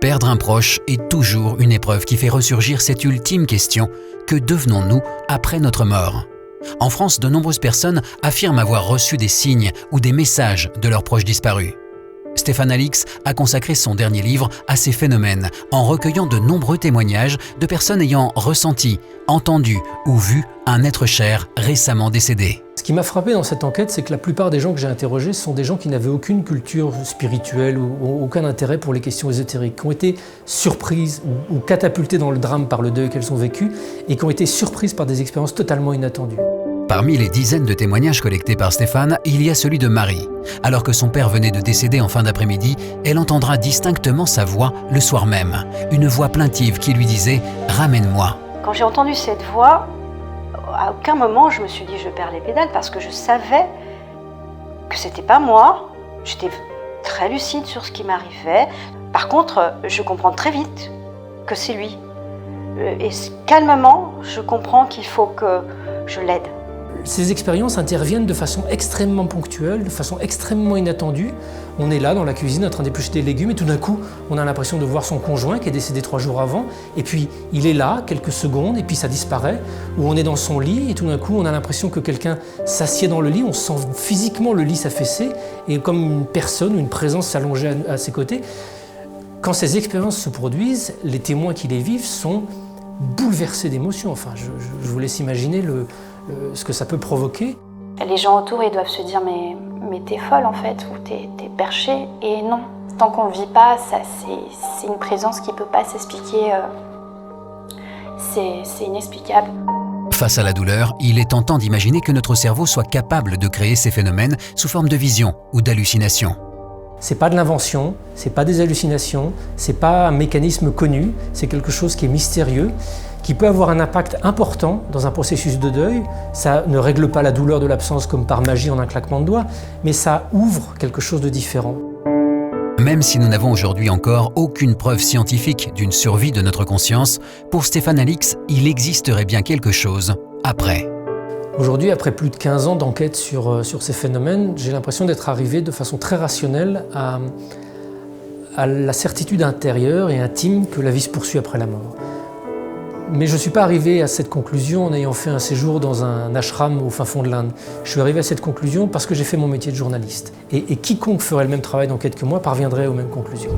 Perdre un proche est toujours une épreuve qui fait ressurgir cette ultime question: que devenons-nous après notre mort? En France, de nombreuses personnes affirment avoir reçu des signes ou des messages de leurs proches disparus. Stéphane Alix a consacré son dernier livre à ces phénomènes en recueillant de nombreux témoignages de personnes ayant ressenti, entendu ou vu un être cher récemment décédé. Ce qui m'a frappé dans cette enquête, c'est que la plupart des gens que j'ai interrogés sont des gens qui n'avaient aucune culture spirituelle ou aucun intérêt pour les questions ésotériques, qui ont été surprises ou catapultées dans le drame par le deuil qu'elles ont vécu et qui ont été surprises par des expériences totalement inattendues. Parmi les dizaines de témoignages collectés par Stéphane, il y a celui de Marie. Alors que son père venait de décéder en fin d'après-midi, elle entendra distinctement sa voix le soir même. Une voix plaintive qui lui disait « Ramène-moi ». Quand j'ai entendu cette voix, à aucun moment je me suis dit je perds les pédales parce que je savais que c'était pas moi. J'étais très lucide sur ce qui m'arrivait. Par contre, je comprends très vite que c'est lui. Et calmement, je comprends qu'il faut que je l'aide. Ces expériences interviennent de façon extrêmement ponctuelle, de façon extrêmement inattendue. On est là dans la cuisine en train d'éplucher des légumes et tout d'un coup, on a l'impression de voir son conjoint qui est décédé 3 jours avant. Et puis, il est là quelques secondes et puis ça disparaît. Ou on est dans son lit et tout d'un coup, on a l'impression que quelqu'un s'assied dans le lit. On sent physiquement le lit s'affaisser et comme une personne ou une présence s'allonger à ses côtés. Quand ces expériences se produisent, les témoins qui les vivent sont bouleversés d'émotions. Enfin, je vous laisse imaginer ce que ça peut provoquer. Les gens autour, ils doivent se dire mais t'es folle en fait, ou t'es perché. Et non, tant qu'on ne le vit pas, c'est une présence qui ne peut pas s'expliquer. C'est inexplicable. Face à la douleur, il est tentant d'imaginer que notre cerveau soit capable de créer ces phénomènes sous forme de vision ou d'hallucination. C'est pas de l'invention, c'est pas des hallucinations, c'est pas un mécanisme connu, c'est quelque chose qui est mystérieux, qui peut avoir un impact important dans un processus de deuil. Ça ne règle pas la douleur de l'absence comme par magie en un claquement de doigts, mais ça ouvre quelque chose de différent. Même si nous n'avons aujourd'hui encore aucune preuve scientifique d'une survie de notre conscience, pour Stéphane Alix, il existerait bien quelque chose après. Aujourd'hui, après plus de 15 ans d'enquête sur ces phénomènes, j'ai l'impression d'être arrivé de façon très rationnelle à la certitude intérieure et intime que la vie se poursuit après la mort. Mais je ne suis pas arrivé à cette conclusion en ayant fait un séjour dans un ashram au fin fond de l'Inde. Je suis arrivé à cette conclusion parce que j'ai fait mon métier de journaliste. Et quiconque ferait le même travail d'enquête que moi parviendrait aux mêmes conclusions.